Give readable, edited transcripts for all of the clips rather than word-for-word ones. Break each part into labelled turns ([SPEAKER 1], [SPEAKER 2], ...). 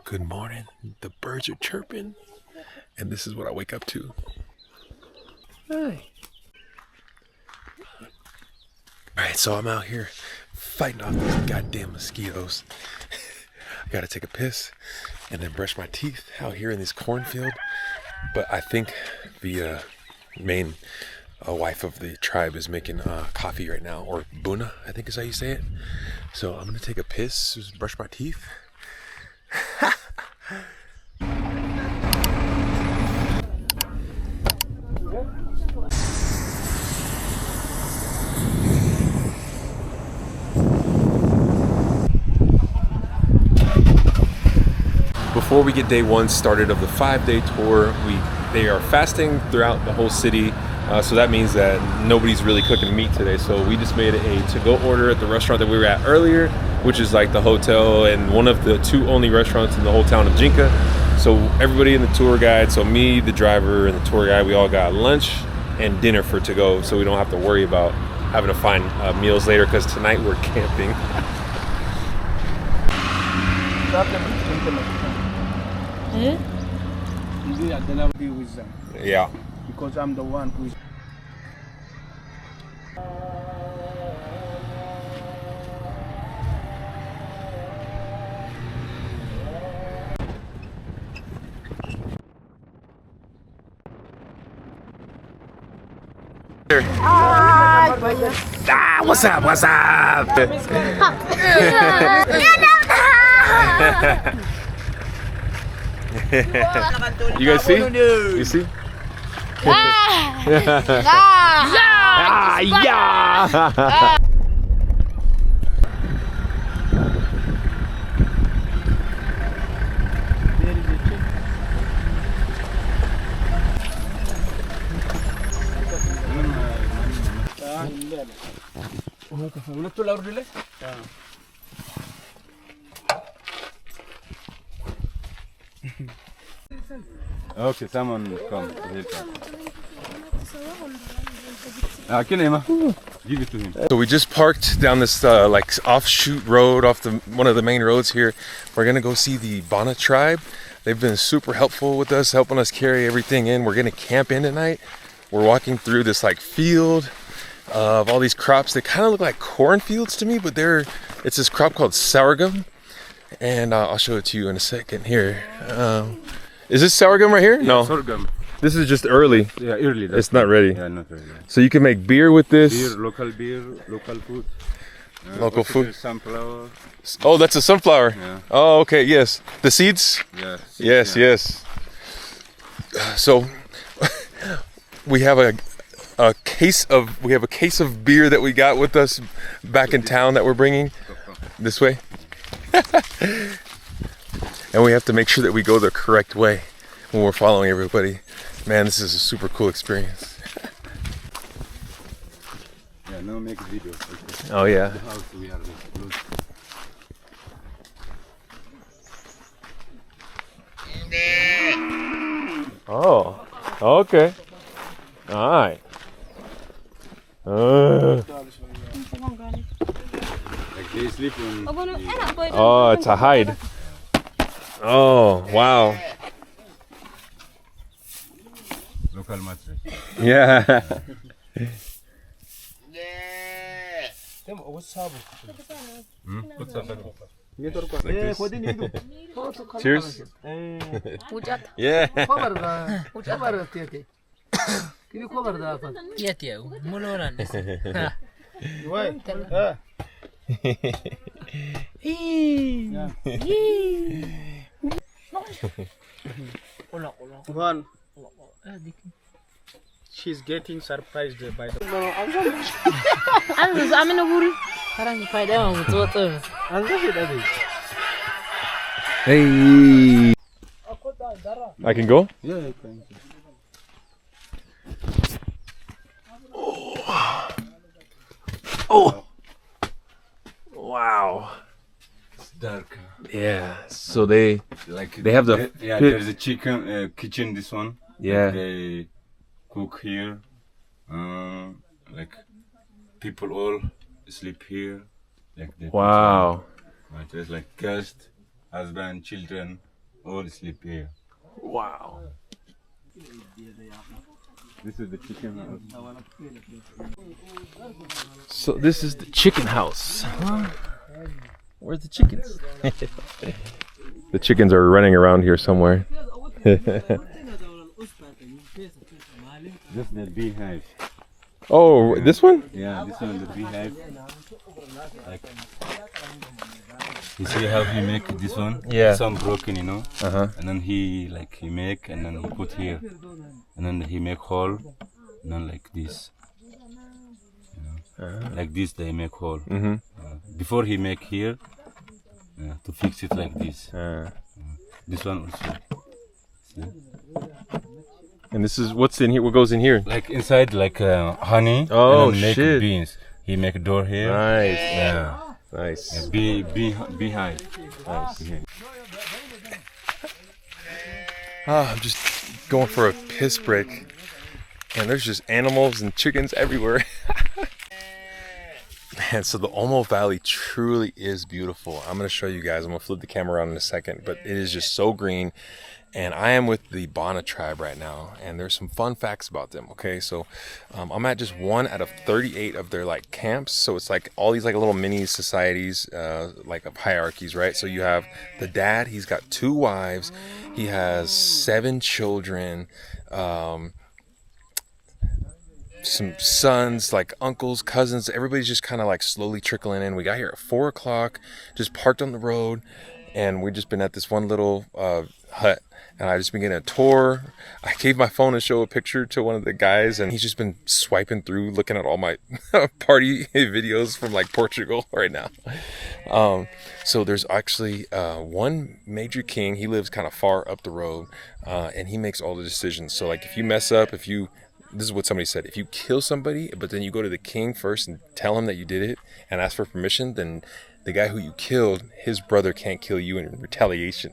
[SPEAKER 1] Good morning. The birds are chirping, and this is what I wake up to. Hi. Alright, so I'm out here fighting off these goddamn mosquitoes. I gotta take a piss and then brush my teeth out here in this cornfield. But I think the main wife of the tribe is making coffee right now, or buna, I think is how you say it. So I'm gonna take a piss, just brush my teeth. Before we get day one started of the 5-day tour, they are fasting throughout the whole city. So that means that nobody's really cooking meat today. So we just made a to-go order at the restaurant that we were at earlier, which is like the hotel and one of the 2 only restaurants in the whole town of Jinka. So everybody in the tour guide, so me, the driver, and the tour guide, we all got lunch and dinner for to-go, so we don't have to worry about having to find meals later, because tonight we're camping. Yeah.
[SPEAKER 2] Because I'm the one who is.
[SPEAKER 1] Ah, what's up? What's up? You guys see? You see? Ah, yeah!
[SPEAKER 3] Okay, someone come to help us. Give it to him.
[SPEAKER 1] So we just parked down this like offshoot road off one of the main roads here. We're gonna go see the Bana tribe. They've been super helpful with us, helping us carry everything in. We're gonna camp in tonight. We're walking through this like field of all these crops. They kind of look like cornfields to me, but it's this crop called sorghum, and I'll show it to you in a second here. Is this sorghum right here?
[SPEAKER 3] Yeah,
[SPEAKER 1] no.
[SPEAKER 3] Sorghum.
[SPEAKER 1] This is just early.
[SPEAKER 3] Yeah, early.
[SPEAKER 1] It's not ready.
[SPEAKER 3] Yeah, not ready.
[SPEAKER 1] So you can make beer with this.
[SPEAKER 3] Beer, local food.
[SPEAKER 1] Local food.
[SPEAKER 3] Sunflower.
[SPEAKER 1] Oh, that's a sunflower.
[SPEAKER 3] Yeah.
[SPEAKER 1] Oh, okay. Yes. The seeds.
[SPEAKER 3] Yeah.
[SPEAKER 1] Yes.
[SPEAKER 3] Yeah.
[SPEAKER 1] Yes. So we have a case of beer that we got with us back in town that we're bringing this way. And we have to make sure that we go the correct way when we're following everybody. Man, this is a super cool experience.
[SPEAKER 3] Yeah, now make video. Okay.
[SPEAKER 1] Oh yeah.
[SPEAKER 3] The house we are close.
[SPEAKER 1] Oh, okay. All right.
[SPEAKER 3] Like they sleep on.
[SPEAKER 1] Oh, it's a hide. Oh, wow.
[SPEAKER 3] Local mattress.
[SPEAKER 1] Yeah. Cheers. Yeah.
[SPEAKER 2] One. She's getting surprised by the.
[SPEAKER 1] Hey. I can go?
[SPEAKER 3] Yeah, you can.
[SPEAKER 1] Oh. Wow.
[SPEAKER 3] It's dark.
[SPEAKER 1] Yeah. So they have the
[SPEAKER 3] yeah. There's a chicken kitchen. This one.
[SPEAKER 1] Yeah.
[SPEAKER 3] They cook here. Like people all sleep here. Like
[SPEAKER 1] wow.
[SPEAKER 3] It was like guest, husband, children, all sleep here.
[SPEAKER 1] Wow.
[SPEAKER 3] This is the chicken house.
[SPEAKER 1] So this is the chicken house. Where's the chickens? The chickens are running around here somewhere.
[SPEAKER 3] Just the beehive.
[SPEAKER 1] Oh, this one?
[SPEAKER 3] Yeah, this one the beehive. Like, you see how he make this one?
[SPEAKER 1] Yeah.
[SPEAKER 3] Some broken, you know.
[SPEAKER 1] Uh-huh.
[SPEAKER 3] And then he make and then he put here, and then he make hole, and then like this. Like this they make hole. Before he make here, to fix it like this. This one also. See?
[SPEAKER 1] And this is what's in here. What goes in here?
[SPEAKER 3] Like inside, like honey.
[SPEAKER 1] Oh,
[SPEAKER 3] and then make
[SPEAKER 1] shit.
[SPEAKER 3] beans. He make a door here.
[SPEAKER 1] Nice.
[SPEAKER 3] Yeah.
[SPEAKER 1] Nice.
[SPEAKER 3] Beehive.
[SPEAKER 1] Nice.
[SPEAKER 3] Yeah.
[SPEAKER 1] I'm just going for a piss break, and there's just animals and chickens everywhere. Man, so the Omo Valley truly is beautiful. I'm going to show you guys. I'm going to flip the camera around in a second, but it is just so green. And I am with the Bana tribe right now, and there's some fun facts about them. Okay, so I'm at just 1 out of 38 of their like camps. So it's like all these like little mini societies, like of hierarchies, right? So you have the dad. He's got 2 wives. He has 7 children. Some sons, like uncles, cousins. Everybody's just kind of like slowly trickling in. We got here at 4 o'clock, just parked on the road, and we've just been at this one little hut. And I've just been getting a tour. I gave my phone to show a picture to one of the guys, and he's just been swiping through, looking at all my party videos from like Portugal right now. So there's actually one major king. He lives kind of far up the road, and he makes all the decisions. So like if you mess up, this is what somebody said, if you kill somebody, but then you go to the king first and tell him that you did it and ask for permission, then the guy who you killed, his brother can't kill you in retaliation.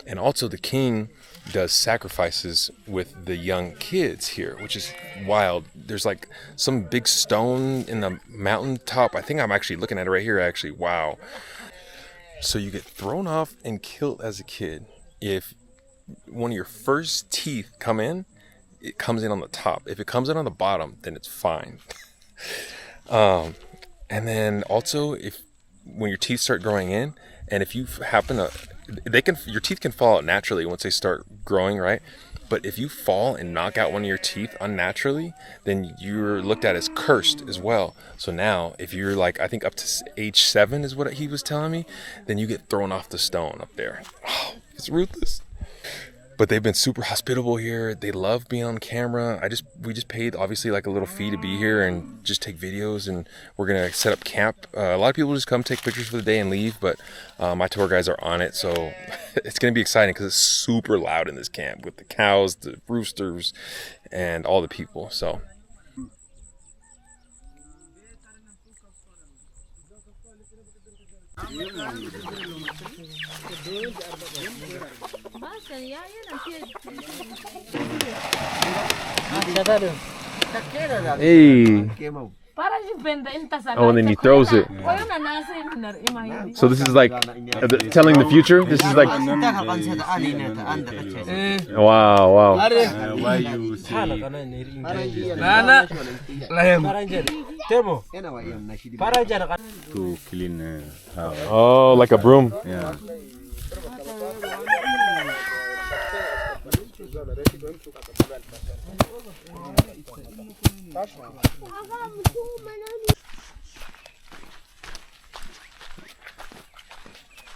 [SPEAKER 1] And also the king does sacrifices with the young kids here, which is wild. There's like some big stone in the mountaintop. I think I'm actually looking at it right here, actually. Wow. So you get thrown off and killed as a kid. If one of your first teeth come in, it comes in on the top. If it comes in on the bottom, then it's fine. And then also when your teeth start growing in, and if you happen to, your teeth can fall out naturally once they start growing, right? But if you fall and knock out one of your teeth unnaturally, then you're looked at as cursed as well. So now, if you're like, I think up to age 7 is what he was telling me, then you get thrown off the stone up there. Oh, it's ruthless. But they've been super hospitable here. They love being on camera. We just paid obviously like a little fee to be here and just take videos, and we're gonna set up camp. A lot of people just come take pictures for the day and leave, but my tour guys are on it, so it's gonna be exciting because it's super loud in this camp with the cows, the roosters, and all the people. So. Hey. Oh, and then he throws it. So this is like telling the future. This is like wow, wow.
[SPEAKER 3] Why you say to clean house?
[SPEAKER 1] Oh, like a broom.
[SPEAKER 3] Yeah.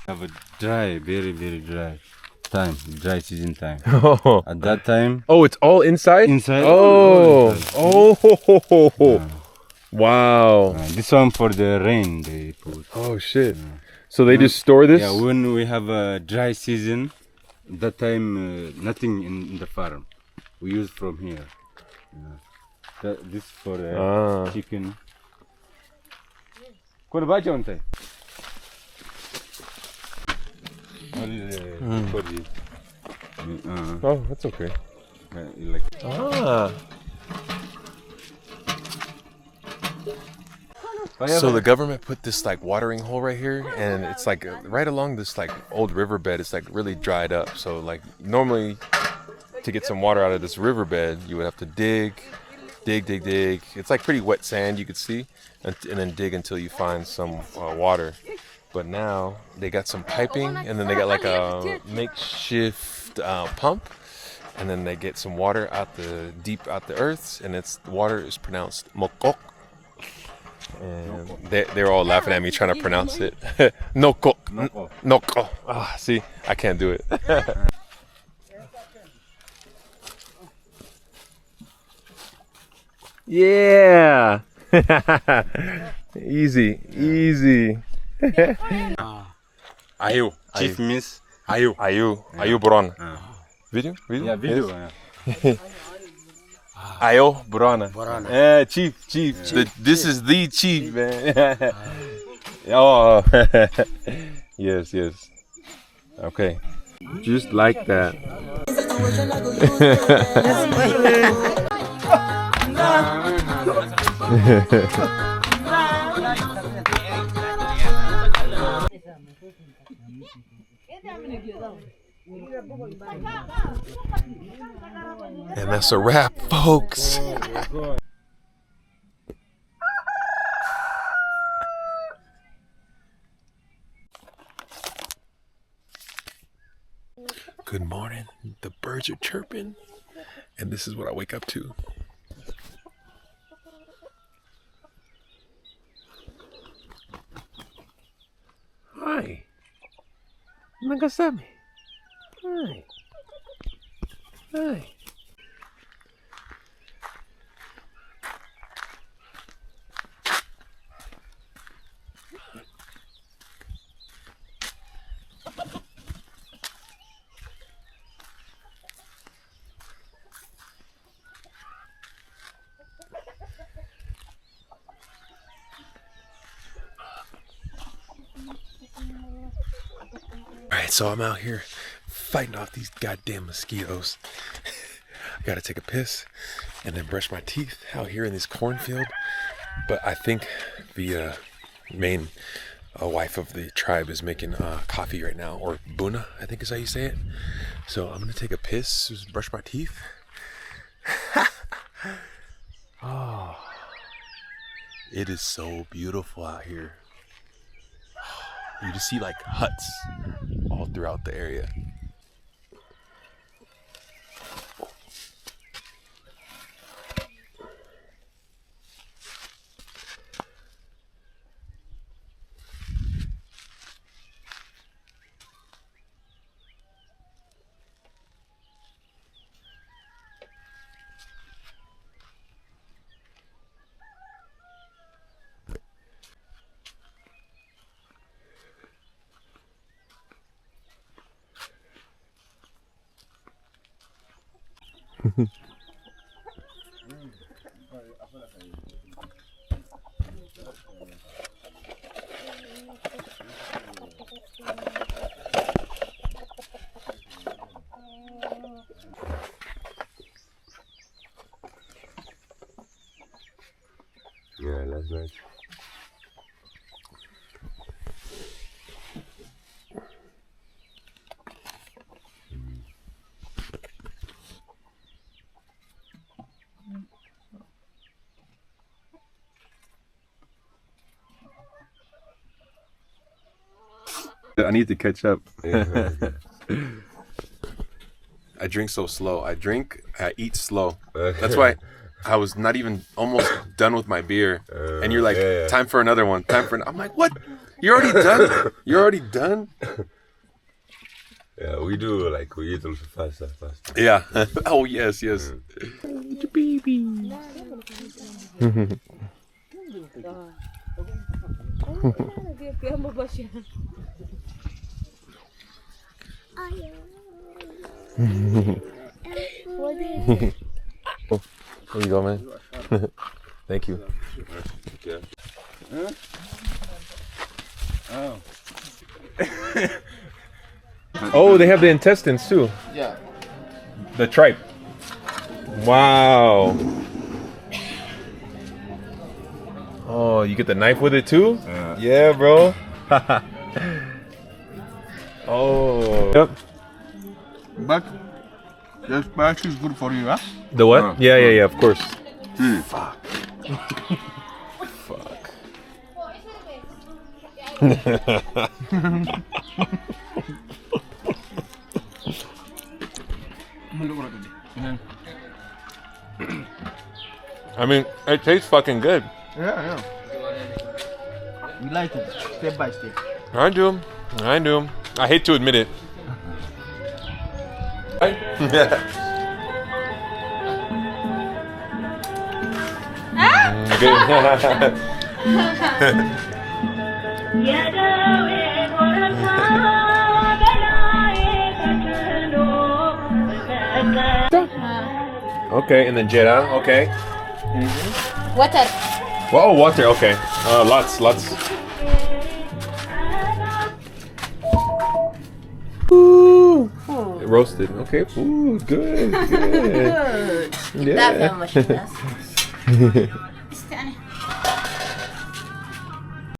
[SPEAKER 3] Have a dry, very dry time, dry season time.
[SPEAKER 1] Oh.
[SPEAKER 3] At that time,
[SPEAKER 1] Oh, it's all inside?
[SPEAKER 3] inside.
[SPEAKER 1] Oh. Oh.
[SPEAKER 3] Yeah.
[SPEAKER 1] Wow.
[SPEAKER 3] This one for the rain they put.
[SPEAKER 1] Oh shit. So they just store this?
[SPEAKER 3] Yeah, when we have a dry season, that time nothing in the farm. We use from here. This for chicken. What about you?
[SPEAKER 1] Oh, that's okay.
[SPEAKER 3] Like
[SPEAKER 1] Ah. So the government put this like watering hole right here, and it's like right along this like old riverbed. It's like really dried up. So like normally to get some water out of this riverbed, you would have to dig. It's like pretty wet sand, you could see, and then dig until you find some water. But now they got some piping, and then they got like a makeshift pump, and then they get some water out deep out the earth, and the water is pronounced mokok. And they're all laughing at me trying to pronounce it. Nokok. Noko. Ah, see, I can't do it. Yeah. Easy.
[SPEAKER 3] Ayu. Chief means Ayu.
[SPEAKER 1] Ayu Buron. Video?
[SPEAKER 3] Yeah, video.
[SPEAKER 1] Ayo Burana. Chief. This is the chief, man. Oh. Yes. Okay. Just like that. And that's a wrap, folks. Good morning. The birds are chirping, and this is what I wake up to. Hi. Nagasami. Hi. Alright, so I'm out here fighting off these goddamn mosquitoes. I gotta take a piss and then brush my teeth out here in this cornfield. But I think the main wife of the tribe is making coffee right now, or buna, I think is how you say it. So I'm gonna take a piss, just brush my teeth. Oh, it is so beautiful out here. You just see like huts all throughout the area.
[SPEAKER 3] Yeah, that's nice.
[SPEAKER 1] I need to catch up. I drink so slow. I eat slow. That's why I was not even almost done with my beer. And you're like, time for another one. I'm like, what? You're already done? You're already done?
[SPEAKER 3] Yeah, we do, like, we eat also faster.
[SPEAKER 1] Yeah. Oh, yes. Baby. Oh, there you go, man. Thank you.
[SPEAKER 3] Yeah.
[SPEAKER 1] Oh, they have the intestines too.
[SPEAKER 2] Yeah.
[SPEAKER 1] The tripe. Wow. Oh, you get the knife with it too?
[SPEAKER 3] Yeah.
[SPEAKER 1] Yeah, bro. Oh. Yep.
[SPEAKER 2] But the spice is good for you, huh?
[SPEAKER 1] The what? Yeah, of course.
[SPEAKER 3] Fuck.
[SPEAKER 1] I mean, it tastes fucking good.
[SPEAKER 2] Yeah. We like it step by step.
[SPEAKER 1] I do. I hate to admit it. Right? Okay, and then Jetta. Okay.
[SPEAKER 4] Water.
[SPEAKER 1] Whoa, water. Okay. Lots. Ooh. Roasted. Okay. Ooh, good.
[SPEAKER 4] Good.
[SPEAKER 1] Yeah.
[SPEAKER 4] That's how much it is.